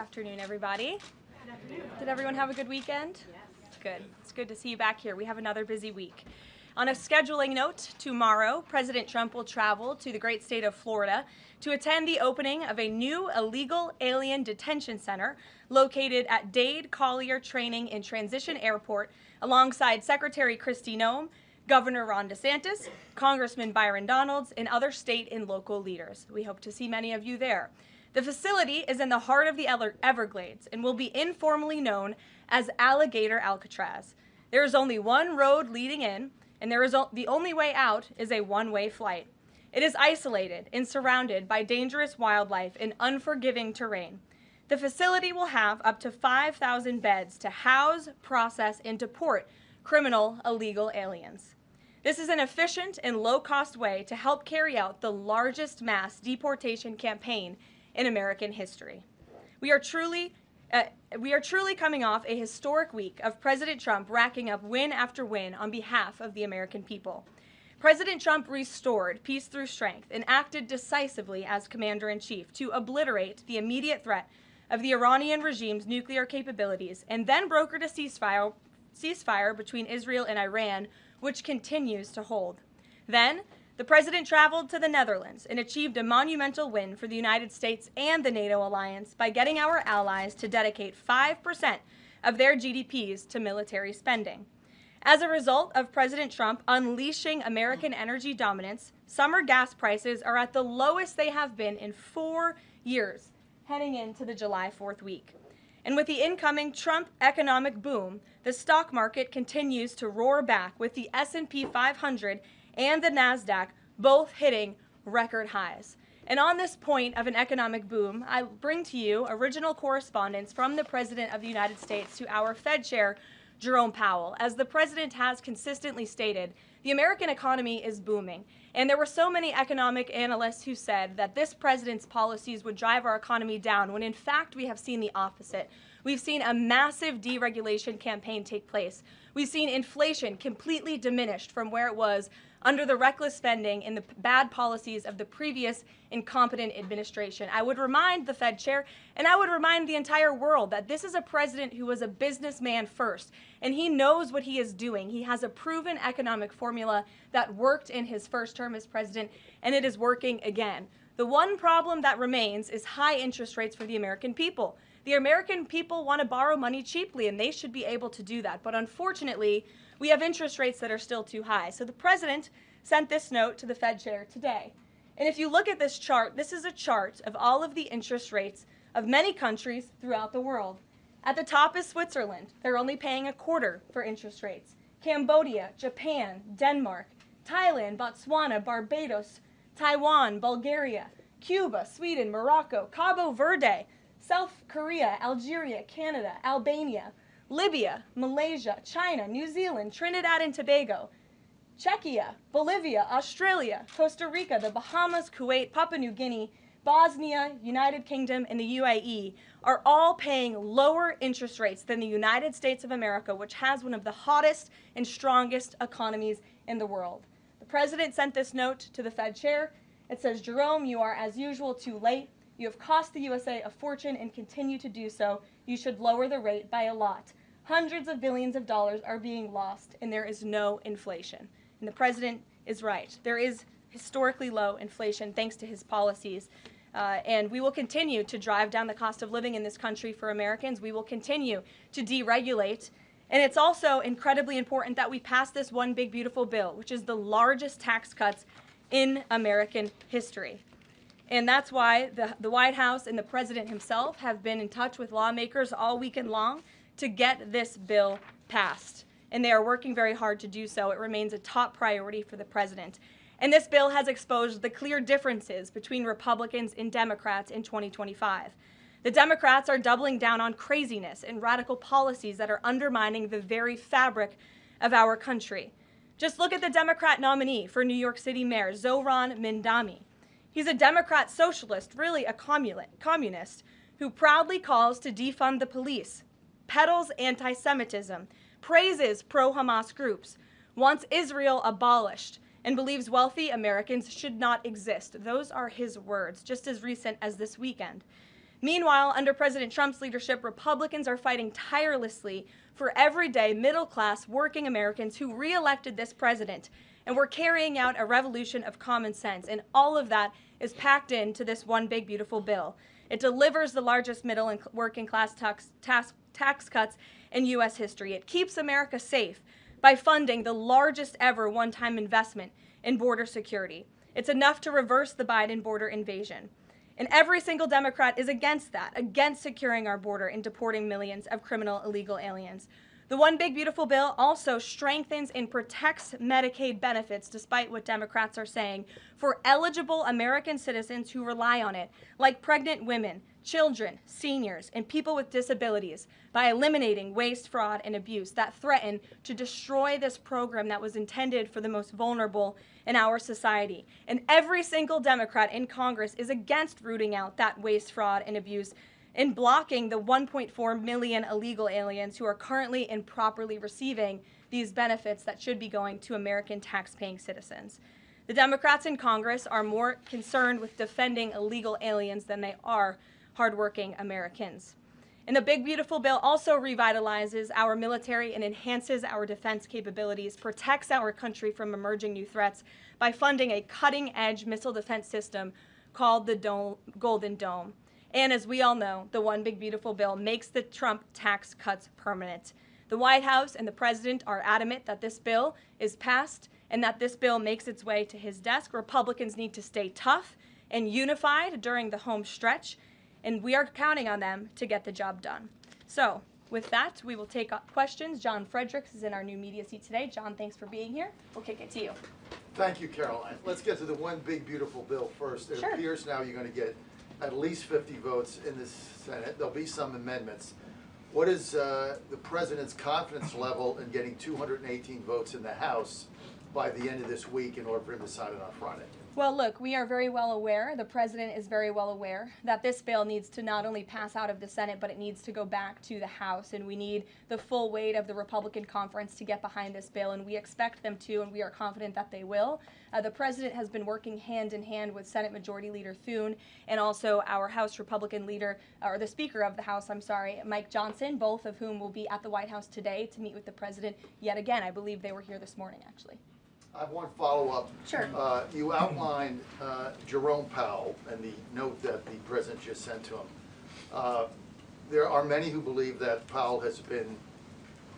afternoon, everybody. Good afternoon. Did everyone have a good weekend? Yes. Good. It's good to see you back here. We have another busy week. On a scheduling note, tomorrow, President Trump will travel to the great state of Florida to attend the opening of a new illegal alien detention center located at Dade Collier Training and Transition Airport alongside Secretary Kristi Noem, Governor Ron DeSantis, Congressman Byron Donalds, and other state and local leaders. We hope to see many of you there. The facility is in the heart of the Everglades and will be informally known as Alligator Alcatraz. There is only one road leading in, and the only way out is a one-way flight. It is isolated and surrounded by dangerous wildlife and unforgiving terrain. The facility will have up to 5,000 beds to house, process, and deport criminal illegal aliens. This is an efficient and low-cost way to help carry out the largest mass deportation campaign in American history. We are truly coming off a historic week of President Trump racking up win after win on behalf of the American people. President Trump restored peace through strength and acted decisively as commander-in-chief to obliterate the immediate threat of the Iranian regime's nuclear capabilities and then brokered a ceasefire between Israel and Iran, which continues to hold. Then, the president traveled to the Netherlands and achieved a monumental win for the United States and the NATO alliance by getting our allies to dedicate 5% of their GDPs to military spending. As a result of President Trump unleashing American energy dominance, summer gas prices are at the lowest they have been in 4 years, heading into the July 4th week. And with the incoming Trump economic boom, the stock market continues to roar back, with the S&P 500 and the NASDAQ both hitting record highs. And on this point of an economic boom, I bring to you original correspondence from the President of the United States to our Fed Chair, Jerome Powell. As the President has consistently stated, the American economy is booming. And there were so many economic analysts who said that this president's policies would drive our economy down, when in fact we have seen the opposite. We've seen a massive deregulation campaign take place. We've seen inflation completely diminished from where it was under the reckless spending and the bad policies of the previous incompetent administration. I would remind the Fed chair, and I would remind the entire world, that this is a president who was a businessman first, and he knows what he is doing. He has a proven economic formula that worked in his first term as president, and it is working again. The one problem that remains is high interest rates for the American people. The American people want to borrow money cheaply, and they should be able to do that. But unfortunately, we have interest rates that are still too high. So the president sent this note to the Fed chair today. And if you look at this chart, this is a chart of all of the interest rates of many countries throughout the world. At the top is Switzerland. They're only paying a quarter for interest rates. Cambodia, Japan, Denmark, Thailand, Botswana, Barbados, Taiwan, Bulgaria, Cuba, Sweden, Morocco, Cabo Verde, South Korea, Algeria, Canada, Albania, Libya, Malaysia, China, New Zealand, Trinidad and Tobago, Czechia, Bolivia, Australia, Costa Rica, the Bahamas, Kuwait, Papua New Guinea, Bosnia, United Kingdom, and the UAE are all paying lower interest rates than the United States of America, which has one of the hottest and strongest economies in the world. The president sent this note to the Fed chair. It says, "Jerome, you are as usual too late. You have cost the USA a fortune and continue to do so. You should lower the rate by a lot. Hundreds of billions of dollars are being lost, and there is no inflation." And the president is right. There is historically low inflation thanks to his policies. And we will continue to drive down the cost of living in this country for Americans. We will continue to deregulate. And it's also incredibly important that we pass this one big, beautiful bill, which is the largest tax cuts in American history. And that's why the White House and the president himself have been in touch with lawmakers all weekend long to get this bill passed. And they are working very hard to do so. It remains a top priority for the president. And this bill has exposed the clear differences between Republicans and Democrats in 2025. The Democrats are doubling down on craziness and radical policies that are undermining the very fabric of our country. Just look at the Democrat nominee for New York City Mayor, Zohran Mamdani. He's a Democrat socialist, really a communist, who proudly calls to defund the police, peddles anti-Semitism, praises pro-Hamas groups, wants Israel abolished, and believes wealthy Americans should not exist. Those are his words, just as recent as this weekend. Meanwhile, under President Trump's leadership, Republicans are fighting tirelessly for everyday, middle-class, working Americans who re-elected this president. And we're carrying out a revolution of common sense. And all of that is packed into this one big, beautiful bill. It delivers the largest middle and working class tax cuts in U.S. history. It keeps America safe by funding the largest ever one-time investment in border security. It's enough to reverse the Biden border invasion. And every single Democrat is against that, against securing our border and deporting millions of criminal illegal aliens. The One Big Beautiful Bill also strengthens and protects Medicaid benefits, despite what Democrats are saying, for eligible American citizens who rely on it, like pregnant women, children, seniors, and people with disabilities, by eliminating waste, fraud, and abuse that threaten to destroy this program that was intended for the most vulnerable in our society. And every single Democrat in Congress is against rooting out that waste, fraud, and abuse in blocking the 1.4 million illegal aliens who are currently improperly receiving these benefits that should be going to American tax-paying citizens. The Democrats in Congress are more concerned with defending illegal aliens than they are hardworking Americans. And the Big Beautiful Bill also revitalizes our military and enhances our defense capabilities, protects our country from emerging new threats by funding a cutting-edge missile defense system called the Golden Dome. And as we all know, the One Big Beautiful Bill makes the Trump tax cuts permanent. The White House and the President are adamant that this bill is passed and that this bill makes its way to his desk. Republicans need to stay tough and unified during the home stretch, and we are counting on them to get the job done. So with that, we will take questions. John Fredericks is in our new media seat today. John, thanks for being here. We'll kick it to you. Thank you, Karoline. Let's get to the One Big Beautiful Bill first. It appears now you're going to get at least 50 votes in the Senate. There'll be some amendments. What is the President's confidence level in getting 218 votes in the House by the end of this week in order for him to sign it on Friday? Well, look, we are very well aware, the President is very well aware, that this bill needs to not only pass out of the Senate, but it needs to go back to the House, and we need the full weight of the Republican conference to get behind this bill, and we expect them to, and we are confident that they will. The President has been working hand in hand with Senate Majority Leader Thune and also our House Republican leader, or the Speaker of the House, Mike Johnson, both of whom will be at the White House today to meet with the President yet again. I believe they were here this morning, actually. I have one follow-up. Sure. You outlined Jerome Powell and the note that the President just sent to him. There are many who believe that Powell has been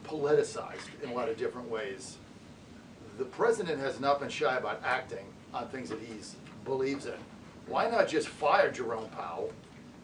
politicized in a lot of different ways. The President has not been shy about acting on things that he believes in. Why not just fire Jerome Powell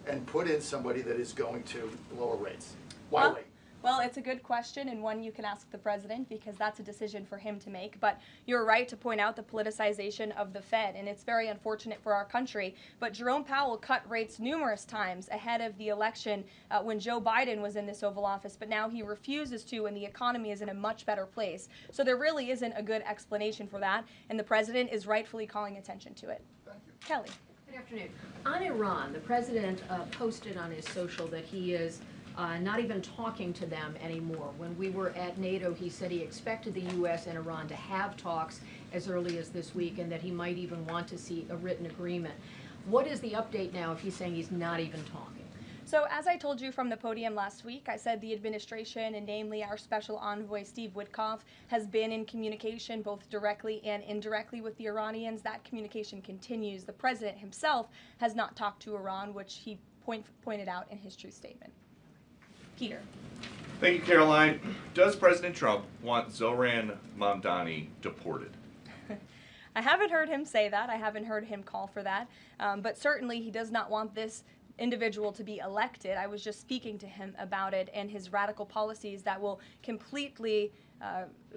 and put in somebody that is going to lower rates? Why wait? Well, it's a good question, and one you can ask the President, because that's a decision for him to make. But you're right to point out the politicization of the Fed, and it's very unfortunate for our country. But Jerome Powell cut rates numerous times ahead of the election when Joe Biden was in this Oval Office, but now he refuses to, and the economy is in a much better place. So there really isn't a good explanation for that, and the President is rightfully calling attention to it. Thank you. Kelly. Good afternoon. On Iran, the President posted on his social that he is not even talking to them anymore. When we were at NATO, he said he expected the U.S. and Iran to have talks as early as this week, and that he might even want to see a written agreement. What is the update now if he's saying he's not even talking? So as I told you from the podium last week, I said the administration, and namely our special envoy Steve Witkoff, has been in communication both directly and indirectly with the Iranians. That communication continues. The President himself has not talked to Iran, which he pointed out in his truth statement. Peter. Thank you, Caroline. Does President Trump want Zohran Mamdani deported? I haven't heard him say that. I haven't heard him call for that. But certainly he does not want this individual to be elected. I was just speaking to him about it and his radical policies that will completely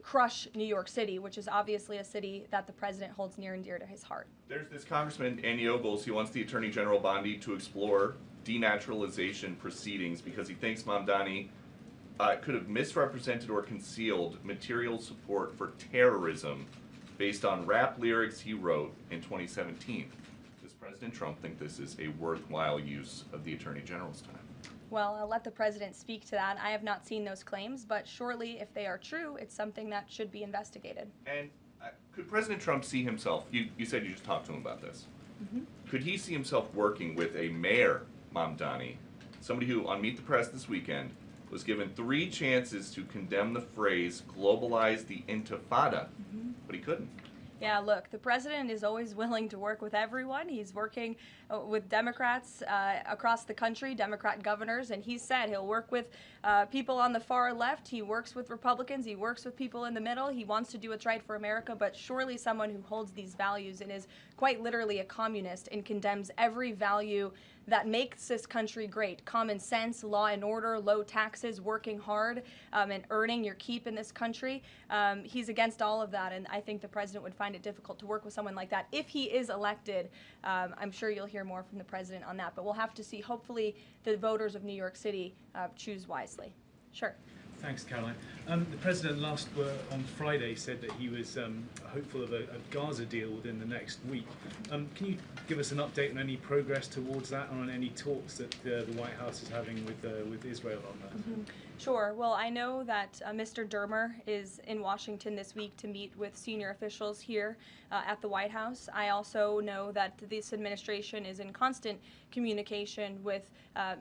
crush New York City, which is obviously a city that the President holds near and dear to his heart. There's this Congressman, Andy Ogles, he wants the Attorney General Bondi to explore denaturalization proceedings because he thinks Mamdani could have misrepresented or concealed material support for terrorism based on rap lyrics he wrote in 2017. Does President Trump think this is a worthwhile use of the Attorney General's time? Well, I'll let the President speak to that. I have not seen those claims, but surely if they are true, it's something that should be investigated. And could President Trump see himself, you said you just talked to him about this, could he see himself working with a mayor Mamdani, somebody who, on Meet the Press this weekend, was given 3 chances to condemn the phrase globalize the intifada, but he couldn't. Yeah, look, the president is always willing to work with everyone. He's working with Democrats across the country, Democrat governors, and he said he'll work with people on the far left. He works with Republicans. He works with people in the middle. He wants to do what's right for America, but surely someone who holds these values and is quite literally a communist and condemns every value that makes this country great. Common sense, law and order, low taxes, working hard, and earning your keep in this country. He's against all of that, and I think the president would find it difficult to work with someone like that. If he is elected, I'm sure you'll hear more from the president on that, but we'll have to see. Hopefully the voters of New York City choose wisely. Sure. Thanks, Caroline. The president on Friday said that he was hopeful of a Gaza deal within the next week. Can you give us an update on any progress towards that, and on any talks that the White House is having with Israel on that? Sure. Well, I know that Mr. Dermer is in Washington this week to meet with senior officials here at the White House. I also know that this administration is in constant communication with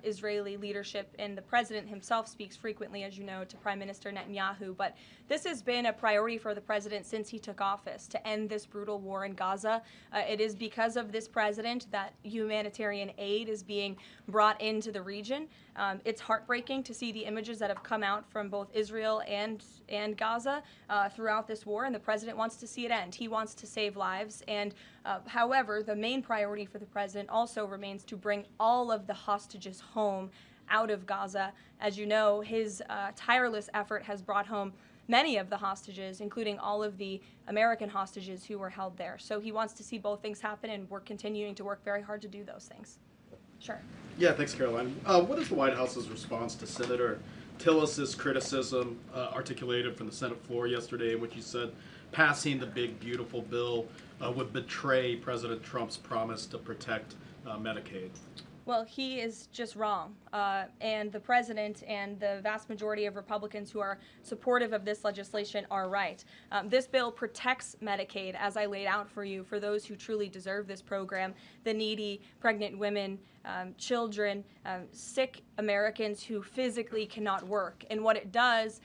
Israeli leadership, and the president himself speaks frequently, as you know, to Prime Minister Netanyahu. But this has been a priority for the president since he took office, to end this brutal war in Gaza. It is because of this president that humanitarian aid is being brought into the region. It's heartbreaking to see the images that have come out from both Israel and Gaza throughout this war, and the president wants to see it end. He wants to save lives, and however, the main priority for the president also remains to bring all of the hostages home out of Gaza. As you know, his tireless effort has brought home many of the hostages, including all of the American hostages who were held there. So he wants to see both things happen, and we're continuing to work very hard to do those things. Sure. Yeah, thanks, Caroline. What is the White House's response to Senator Tillis's criticism articulated from the Senate floor yesterday, in which he said passing the big, beautiful bill would betray President Trump's promise to protect Medicaid? Well, he is just wrong. And the president and the vast majority of Republicans who are supportive of this legislation are right. This bill protects Medicaid, as I laid out for you, for those who truly deserve this program, the needy, pregnant women, children, sick Americans who physically cannot work. And what it does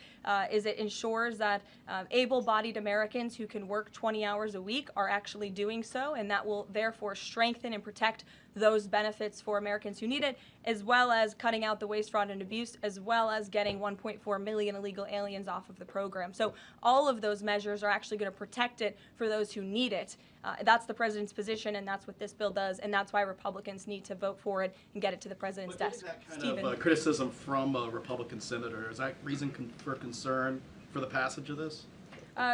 is it ensures that able-bodied Americans who can work 20 hours a week are actually doing so, and that will therefore strengthen and protect those benefits for Americans who need it, as well as cutting out the waste, fraud, and abuse, as well as getting 1.4 million illegal aliens off of the program. So all of those measures are actually going to protect it for those who need it. That's the president's position, and that's what this bill does, and that's why Republicans need to vote for it and get it to the president's desk. That kind of criticism from a Republican senator, is that reason for concern for the passage of this?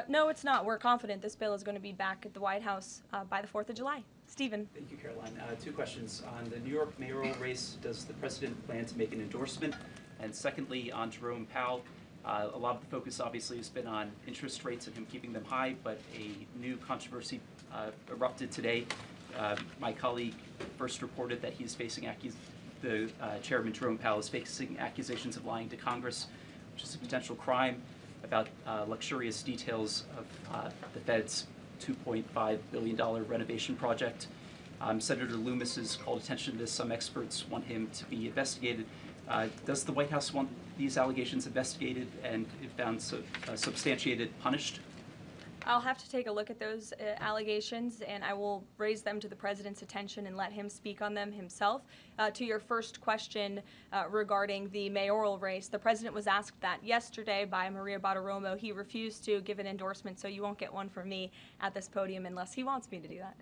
No, it's not. We're confident this bill is going to be back at the White House by the 4th of July. Stephen. Thank you, Caroline. 2 questions. On the New York mayoral race, does the president plan to make an endorsement? And secondly, on Jerome Powell, a lot of the focus obviously has been on interest rates and him keeping them high, but a new controversy erupted today. My colleague first reported that he's facing Chairman Jerome Powell is facing accusations of lying to Congress, which is a potential crime, about luxurious details of the Fed's $2.5 billion renovation project. Senator Loomis has called attention to this. Some experts want him to be investigated. Does the White House want these allegations investigated and, if found substantiated, punished? I'll have to take a look at those allegations, and I will raise them to the president's attention and let him speak on them himself. To your first question regarding the mayoral race, the president was asked that yesterday by Maria Bartiromo. He refused to give an endorsement, so you won't get one from me at this podium unless he wants me to do that.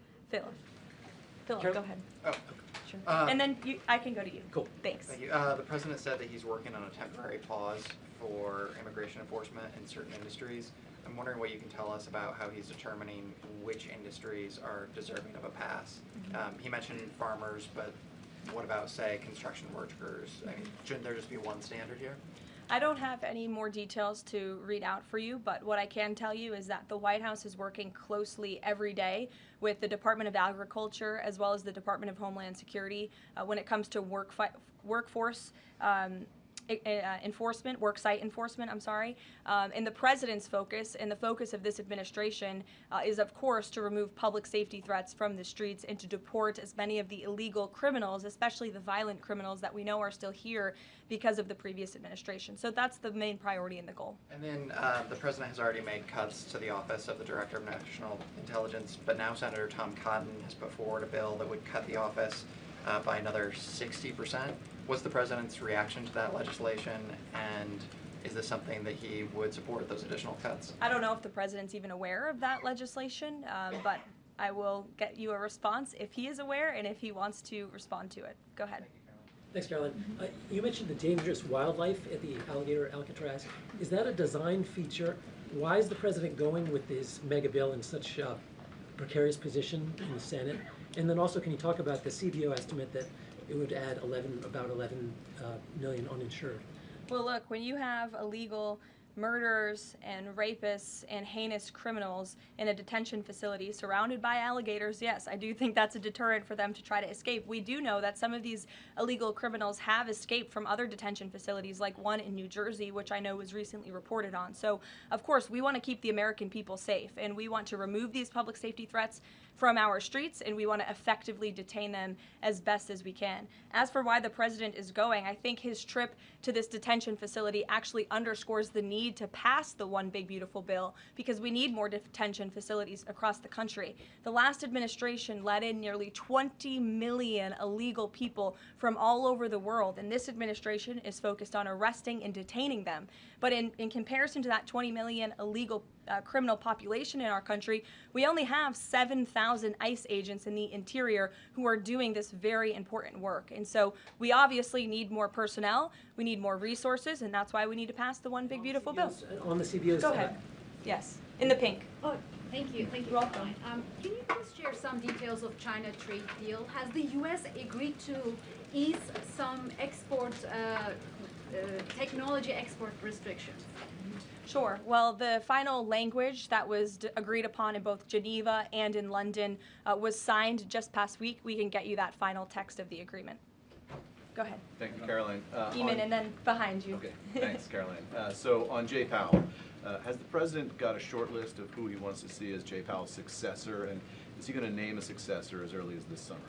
Philip, go ahead. Oh, Sure. And then I can go to you. cool. Thanks. Thank you. The president said that he's working on a temporary pause for immigration enforcement in certain industries. I'm wondering what you can tell us about how he's determining which industries are deserving of a pass. He mentioned farmers, but what about, say, construction workers? I mean, shouldn't there just be one standard here? I don't have any more details to read out for you, but what I can tell you is that the White House is working closely every day with the Department of Agriculture as well as the Department of Homeland Security when it comes to workforce enforcement, worksite enforcement, I'm sorry. And the president's focus and the focus of this administration is, of course, to remove public safety threats from the streets and to deport as many of the illegal criminals, especially the violent criminals that we know are still here because of the previous administration. So that's the main priority and the goal. And then the president has already made cuts to the Office of the Director of National Intelligence, but now Senator Tom Cotton has put forward a bill that would cut the office by another 60%. What's the president's reaction to that legislation, and is this something that he would support, those additional cuts? I don't know if the president's even aware of that legislation, but I will get you a response if he is aware and if he wants to respond to it. Go ahead. Thanks, Caroline. You mentioned the dangerous wildlife at the alligator Alcatraz. Is that a design feature? Why is the president going with this mega bill in such a precarious position in the Senate? And then also, can you talk about the CBO estimate that it would add about 11 million uninsured? Well, look, when you have illegal murderers and rapists and heinous criminals in a detention facility surrounded by alligators, yes, I do think that's a deterrent for them to try to escape. We do know that some of these illegal criminals have escaped from other detention facilities, like one in New Jersey, which I know was recently reported on. So, of course, we want to keep the American people safe, and we want to remove these public safety threats from our streets, and we want to effectively detain them as best as we can. As for why the president is going, I think his trip to this detention facility actually underscores the need to pass the One Big Beautiful Bill, because we need more detention facilities across the country. The last administration let in nearly 20 million illegal people from all over the world, and this administration is focused on arresting and detaining them. But in comparison to that 20 million illegal criminal population in our country, we only have 7,000 ICE agents in the interior who are doing this very important work. And so we obviously need more personnel, we need more resources, and that's why we need to pass the One Big Beautiful Bill. On the CBOs. Go ahead. Yes, in the pink. Oh, thank you, Welcome. Caroline. Can you please share some details of China trade deal? Has the U.S. agreed to ease some export, technology export restrictions? Sure. Well, the final language that was agreed upon in both Geneva and in London was signed just past week. We can get you that final text of the agreement. Go ahead. Thank you, Caroline. Eamon, and then behind you. Okay, thanks, Caroline. So on Jay Powell, has the president got a short list of who he wants to see as Jay Powell's successor, and is he going to name a successor as early as this summer?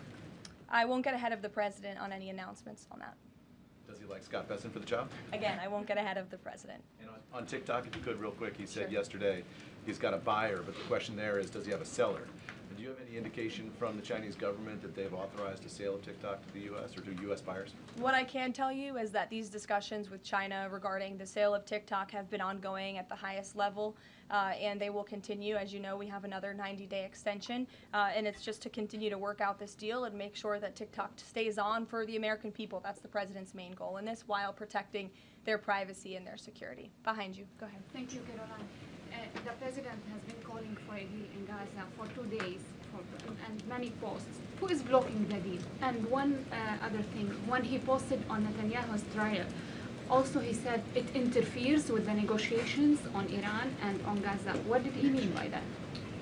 I won't get ahead of the president on any announcements on that. Does he like Scott Besson for the job? Again, I won't get ahead of the president. And on TikTok, if you could, real quick, he said Sure. yesterday he's got a buyer, but the question there is, does he have a seller? And do you have any indication from the Chinese government that they've authorized a sale of TikTok to the U.S. or to U.S. buyers? What I can tell you is that these discussions with China regarding the sale of TikTok have been ongoing at the highest level, and they will continue. As you know, we have another 90-day extension, and it's just to continue to work out this deal and make sure that TikTok stays on for the American people. That's the president's main goal in this, while protecting their privacy and their security. Behind you. Go ahead. Thank you, Caroline. The president has been calling for a deal in Gaza for 2 days and many posts. Who is blocking the deal? And one other thing, when he posted on Netanyahu's trial, also he said it interferes with the negotiations on Iran and on Gaza. What did he mean by that?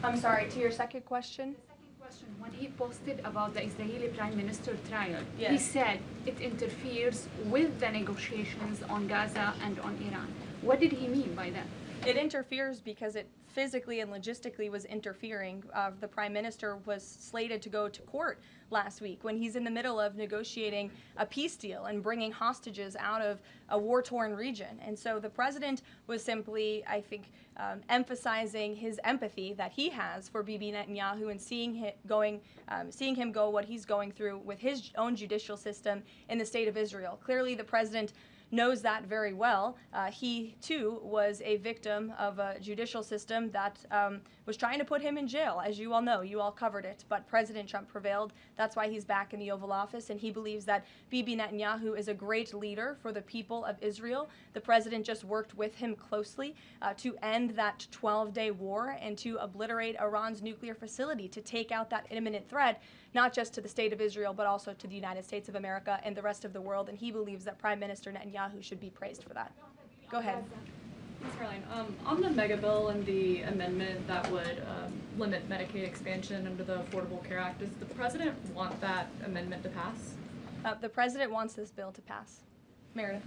I'm sorry, to your second question? The second question, when he posted about the Israeli Prime Minister trial, Yes. he said it interferes with the negotiations on Gaza and on Iran. What did he mean by that? It interferes because it physically and logistically was interfering. The prime minister was slated to go to court last week when he's in the middle of negotiating a peace deal and bringing hostages out of a war-torn region. And so the president was simply, I think, emphasizing his empathy that he has for Bibi Netanyahu and seeing him go what he's going through with his own judicial system in the state of Israel. Clearly, the president knows that very well. He, too, was a victim of a judicial system that was trying to put him in jail, as you all know. You all covered it. But President Trump prevailed. That's why he's back in the Oval Office, and he believes that Bibi Netanyahu is a great leader for the people of Israel. The president just worked with him closely to end that 12-day war and to obliterate Iran's nuclear facility, to take out that imminent threat, not just to the state of Israel, but also to the United States of America and the rest of the world. And he believes that Prime Minister Netanyahu should be praised for that. Go ahead. Ms. Caroline, on the mega bill and the amendment that would limit Medicaid expansion under the Affordable Care Act, does the president want that amendment to pass? The president wants this bill to pass. Meredith.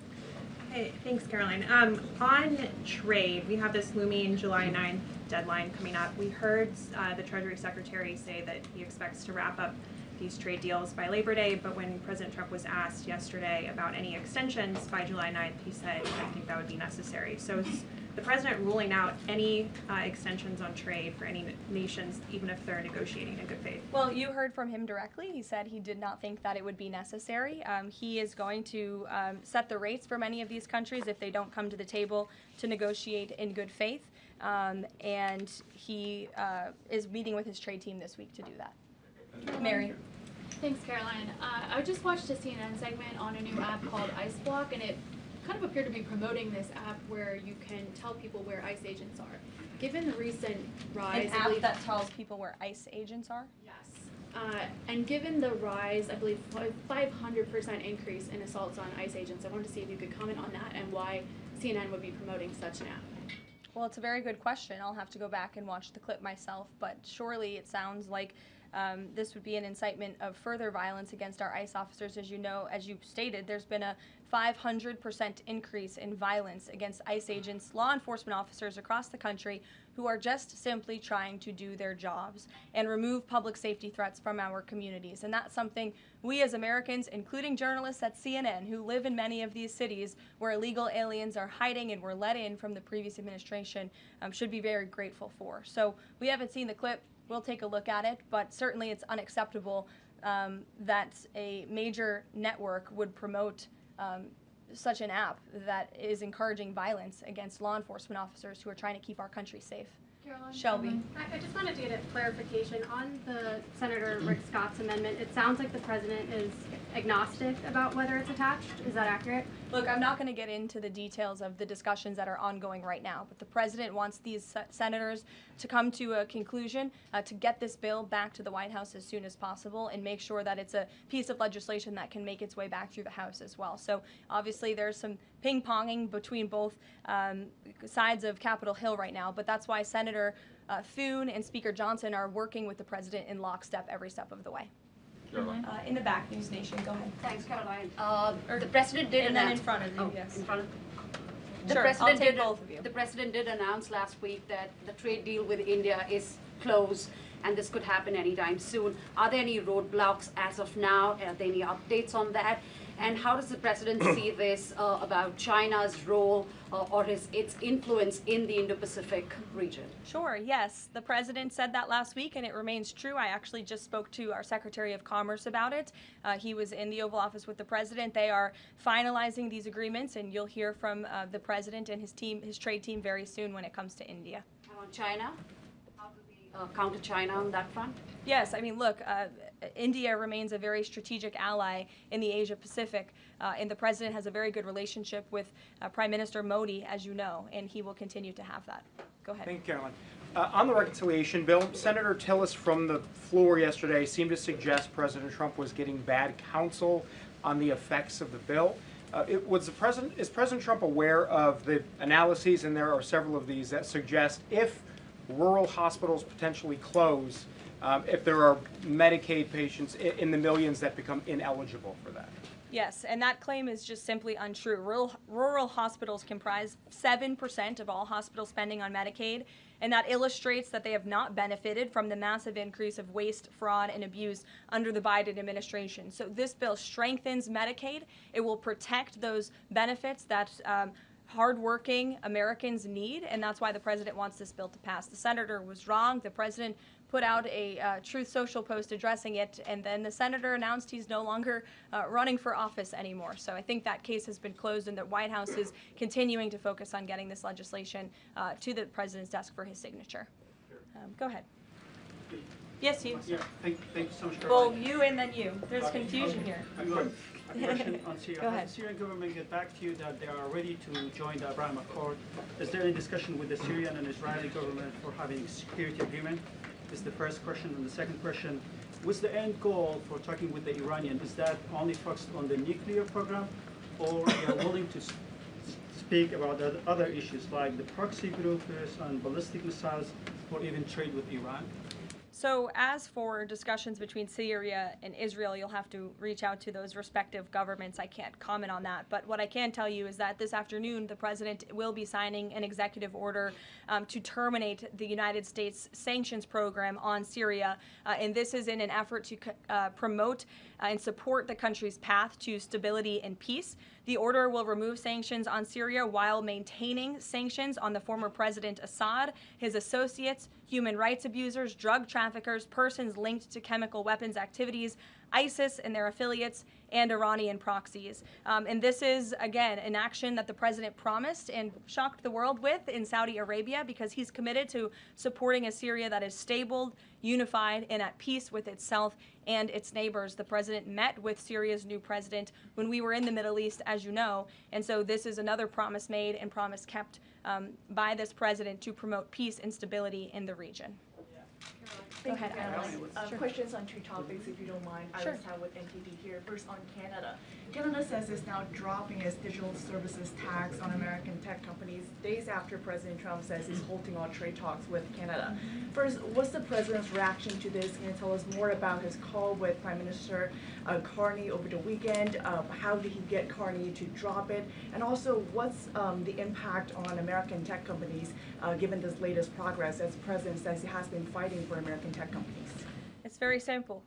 Hey, thanks, Caroline. On trade, we have this looming July 9th deadline coming up. We heard the Treasury Secretary say that he expects to wrap up these trade deals by Labor Day, but when President Trump was asked yesterday about any extensions by July 9th, he said, I think that would be necessary. So is the president ruling out any extensions on trade for any nations, even if they're negotiating in good faith? Well, you heard from him directly. He said he did not think that it would be necessary. He is going to set the rates for many of these countries if they don't come to the table to negotiate in good faith. And he is meeting with his trade team this week to do that. Mary. Thanks, Caroline. I just watched a CNN segment on a new app called Ice Block, and it kind of appeared to be promoting this app where you can tell people where ICE agents are. Given the recent rise, An app that tells people where ICE agents are? Yes. And given the rise, I believe 500% increase in assaults on ICE agents, I wanted to see if you could comment on that and why CNN would be promoting such an app. Well, it's a very good question. I'll have to go back and watch the clip myself, but surely it sounds like this would be an incitement of further violence against our ICE officers. As you know, as you stated, there's been a 500% increase in violence against ICE agents, law enforcement officers across the country who are just simply trying to do their jobs and remove public safety threats from our communities. And that's something we as Americans, including journalists at CNN who live in many of these cities where illegal aliens are hiding and were let in from the previous administration, should be very grateful for. So we haven't seen the clip. We'll take a look at it, but certainly it's unacceptable that a major network would promote such an app that is encouraging violence against law enforcement officers who are trying to keep our country safe. Caroline, Shelby. I just wanted to get a clarification on the Senator Rick Scott's amendment. It sounds like the president is agnostic about whether it's attached. Is that accurate? Look, I'm not going to get into the details of the discussions that are ongoing right now, but the president wants these senators to come to a conclusion, to get this bill back to the White House as soon as possible and make sure that it's a piece of legislation that can make its way back through the House as well. So obviously there's some ping-ponging between both sides of Capitol Hill right now, but that's why Senator Thune and Speaker Johnson are working with the president in lockstep every step of the way. In the back, News Nation, go ahead. Thanks, Caroline. The president did and then in announce. front of you, yes. In front of. Sure, I'll take both of you. The president did announce last week that the trade deal with India is closed, and this could happen anytime soon. Are there any roadblocks as of now? Are there any updates on that? And how does the president see this about China's role or its influence in the Indo-Pacific region? Sure, yes. The president said that last week, and it remains true. I actually just spoke to our Secretary of Commerce about it. He was in the Oval Office with the president. They are finalizing these agreements, and you'll hear from the president and his team, his trade team, very soon when it comes to India. And on China? How do we counter China on that front? Yes, I mean, look, India remains a very strategic ally in the Asia Pacific, and the president has a very good relationship with Prime Minister Modi, as you know, and he will continue to have that. Go ahead. Thank you, Caroline. On the reconciliation bill, Senator Tillis from the floor yesterday seemed to suggest President Trump was getting bad counsel on the effects of the bill. Is President Trump aware of the analyses, and there are several of these, that suggest if rural hospitals potentially close, if there are Medicaid patients in the millions that become ineligible for that? Yes, and that claim is just simply untrue. Rural hospitals comprise 7% of all hospital spending on Medicaid, and that illustrates that they have not benefited from the massive increase of waste, fraud, and abuse under the Biden administration. So this bill strengthens Medicaid. It will protect those benefits that hardworking Americans need, and that's why the president wants this bill to pass. The senator was wrong. The president put out a Truth Social post addressing it, and then the senator announced he's no longer running for office anymore. So I think that case has been closed, and the White House is continuing to focus on getting this legislation to the president's desk for his signature. Go ahead. Yes, you. Yeah, thank you so much. Well, you and then you. There's confusion here. A question on Syria. Go ahead. Has the Syrian government get back to you that they are ready to join the Abraham Accord? Is there any discussion with the Syrian and Israeli government for having a security agreement? This is the first question. And the second question, what's the end goal for talking with the Iranian? Is that only focused on the nuclear program, or they are willing to speak about the other issues like the proxy groups and ballistic missiles, or even trade with Iran? So as for discussions between Syria and Israel, you'll have to reach out to those respective governments. I can't comment on that. But what I can tell you is that this afternoon, the president will be signing an executive order to terminate the United States sanctions program on Syria. And this is in an effort to promote and support the country's path to stability and peace. The order will remove sanctions on Syria while maintaining sanctions on the former President Assad, his associates, human rights abusers, drug traffickers, persons linked to chemical weapons activities, ISIS and their affiliates, and Iranian proxies. And this is, again, an action that the president promised and shocked the world with in Saudi Arabia, because he's committed to supporting a Syria that is stable, unified, and at peace with itself and its neighbors. The president met with Syria's new president when we were in the Middle East, as you know, and so this is another promise made and promise kept by this president to promote peace and stability in the region. Thank Go you, ahead, Caroline. Alice. Sure. Questions on two topics, if you don't mind. Sure. Alice Howe with NTD here. First on Canada. Canada says it's now dropping its digital services tax on American tech companies days after President Trump says he's halting all trade talks with Canada. First, what's the president's reaction to this? Can you tell us more about his call with Prime Minister Carney over the weekend? How did he get Carney to drop it? And also, what's the impact on American tech companies given this latest progress, as the president says he has been fighting for American tech companies? It's very simple.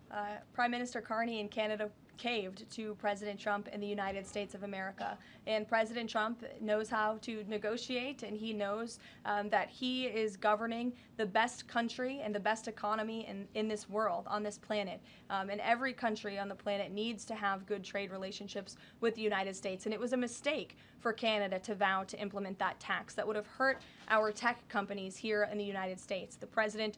Prime Minister Carney in Canada caved to President Trump in the United States of America. And President Trump knows how to negotiate, and he knows that he is governing the best country and the best economy in this world, on this planet. And every country on the planet needs to have good trade relationships with the United States. And it was a mistake for Canada to vow to implement that tax that would have hurt our tech companies here in the United States. The president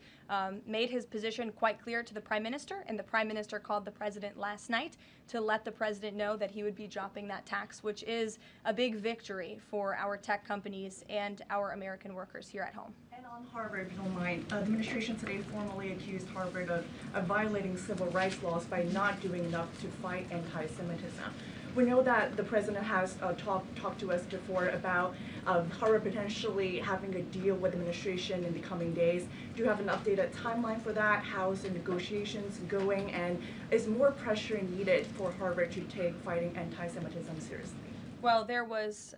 made his position quite clear to the Prime Minister, and the Prime Minister called the president last night to let the president know that he would be dropping that tax, which is a big victory for our tech companies and our American workers here at home. And on Harvard, if you don't mind, the administration today formally accused Harvard of violating civil rights laws by not doing enough to fight anti-Semitism. We know that the president has talked to us before about Harvard potentially having a deal with the administration in the coming days. Do you have an updated timeline for that? How is the negotiations going? And is more pressure needed for Harvard to take fighting anti-Semitism seriously? Well, there was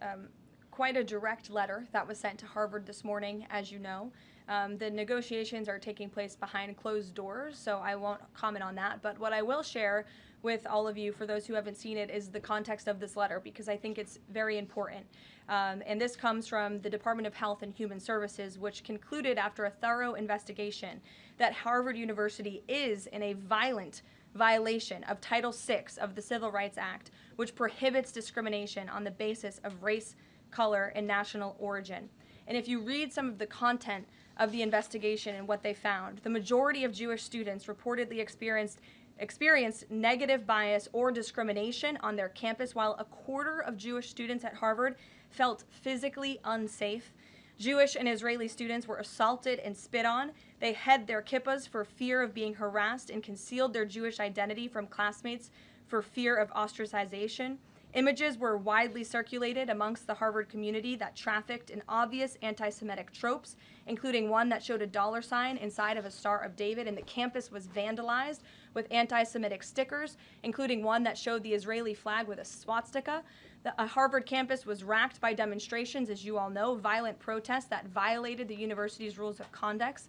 quite a direct letter that was sent to Harvard this morning, as you know. The negotiations are taking place behind closed doors, so I won't comment on that. But what I will share with all of you, for those who haven't seen it, is the context of this letter, because I think it's very important. And this comes from the Department of Health and Human Services, which concluded after a thorough investigation that Harvard University is in a violent violation of Title VI of the Civil Rights Act, which prohibits discrimination on the basis of race, color, and national origin. And if you read some of the content of the investigation and what they found, the majority of Jewish students reportedly experienced negative bias or discrimination on their campus, while a quarter of Jewish students at Harvard felt physically unsafe. Jewish and Israeli students were assaulted and spit on. They hid their kippahs for fear of being harassed and concealed their Jewish identity from classmates for fear of ostracization. Images were widely circulated amongst the Harvard community that trafficked in obvious anti-Semitic tropes, including one that showed a dollar sign inside of a Star of David, and the campus was vandalized with anti-Semitic stickers, including one that showed the Israeli flag with a swastika. The Harvard campus was racked by demonstrations, as you all know, violent protests that violated the university's rules of conduct.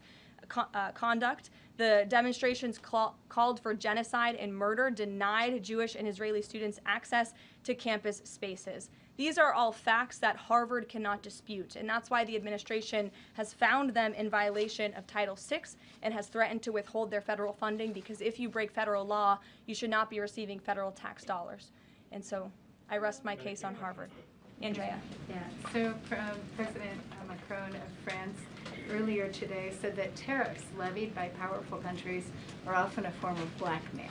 The demonstrations called for genocide and murder, denied Jewish and Israeli students access to campus spaces. These are all facts that Harvard cannot dispute, and that's why the administration has found them in violation of Title VI and has threatened to withhold their federal funding, because if you break federal law, you should not be receiving federal tax dollars. And so I rest my case on Harvard. Andrea. Yeah, so President Macron of France earlier today said that tariffs levied by powerful countries are often a form of blackmail,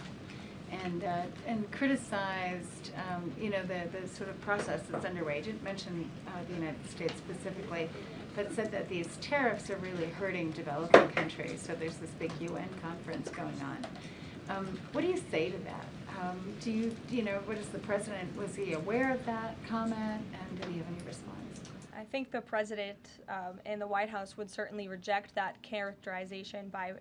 and criticized the sort of process that's underway. Didn't mention the United States specifically, but said that these tariffs are really hurting developing countries. So there's this big UN conference going on. What do you say to that? What is the president, was he aware of that comment, and did he have any response? I think the president and the White House would certainly reject that characterization by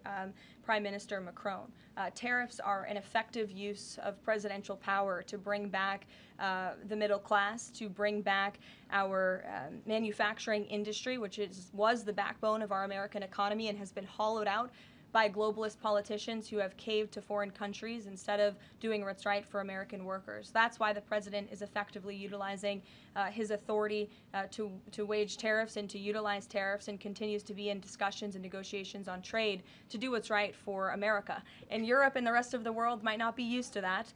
Prime Minister Macron. Tariffs are an effective use of presidential power to bring back the middle class, to bring back our manufacturing industry, which was the backbone of our American economy and has been hollowed out by globalist politicians who have caved to foreign countries instead of doing what's right for American workers. That's why the president is effectively utilizing his authority to wage tariffs and to utilize tariffs, and continues to be in discussions and negotiations on trade to do what's right for America. And Europe and the rest of the world might not be used to that,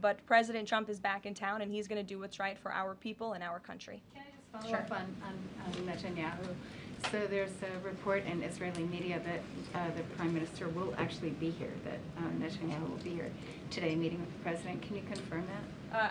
but President Trump is back in town, and he's going to do what's right for our people and our country. Can I just follow up on Netanyahu? So there's a report in Israeli media that the Prime Minister will actually be here, that Netanyahu will be here today meeting with the President. Can you confirm that?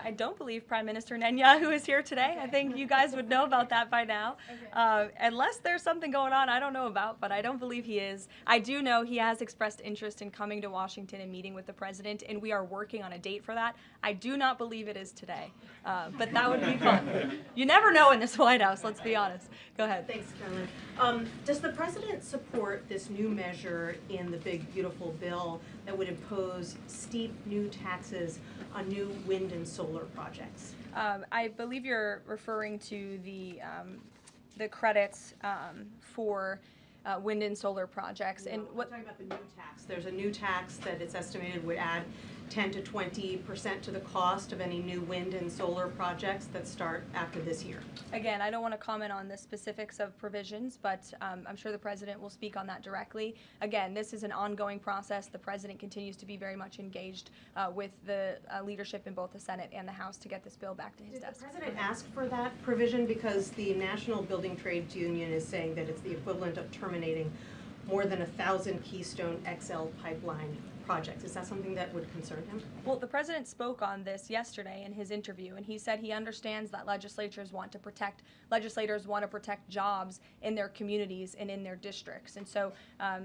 I don't believe Prime Minister Netanyahu is here today. Okay. I think you guys would know about that by now. Okay. Unless there's something going on I don't know about, but I don't believe he is. I do know he has expressed interest in coming to Washington and meeting with the President, and we are working on a date for that. I do not believe it is today, but that would be fun. You never know in this White House, let's be honest. Go ahead. Thanks, Karoline. Does the President support this new measure in the big, beautiful bill that would impose steep new taxes on new wind and solar projects? I believe you're referring to the credits for wind and solar projects. No, and what? I'm talking about the new tax. There's a new tax that it's estimated would add 10 to 20% to the cost of any new wind and solar projects that start after this year. Again, I don't want to comment on the specifics of provisions, but I'm sure the President will speak on that directly. Again, this is an ongoing process. The President continues to be very much engaged with the leadership in both the Senate and the House to get this bill back to his desk. Did the President ask for that provision? Because the National Building Trades Union is saying that it's the equivalent of terminating more than 1,000 Keystone XL pipeline projects. Is that something that would concern him? Well, the President spoke on this yesterday in his interview, and he said he understands that legislators want to protect jobs in their communities and in their districts. And so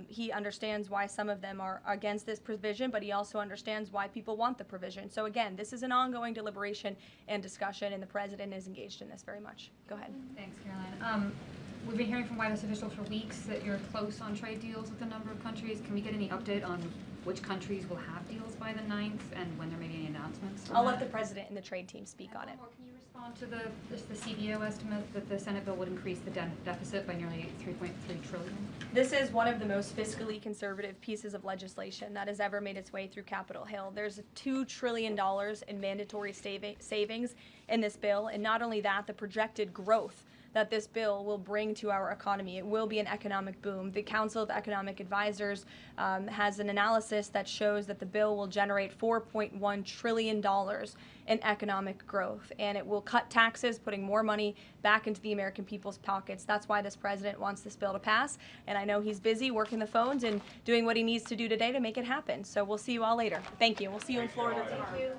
he understands why some of them are against this provision, but he also understands why people want the provision. So again, this is an ongoing deliberation and discussion, and the President is engaged in this very much. Go ahead. Thanks, Caroline. We've been hearing from White House officials for weeks that you're close on trade deals with a number of countries. Can we get any update on which countries will have deals by the 9th and when there may be any announcements? I'll let the President and the trade team speak on it. Can you respond to the CBO estimate that the Senate bill would increase the deficit by nearly $3.3 trillion? This is one of the most fiscally conservative pieces of legislation that has ever made its way through Capitol Hill. There's $2 trillion in mandatory savings in this bill, and not only that, the projected growth that this bill will bring to our economy. It will be an economic boom. The Council of Economic Advisors has an analysis that shows that the bill will generate $4.1 trillion in economic growth, and it will cut taxes, putting more money back into the American people's pockets. That's why this President wants this bill to pass, and I know he's busy working the phones and doing what he needs to do today to make it happen. So we'll see you all later. Thank you. We'll see you in Florida tomorrow. Thank you.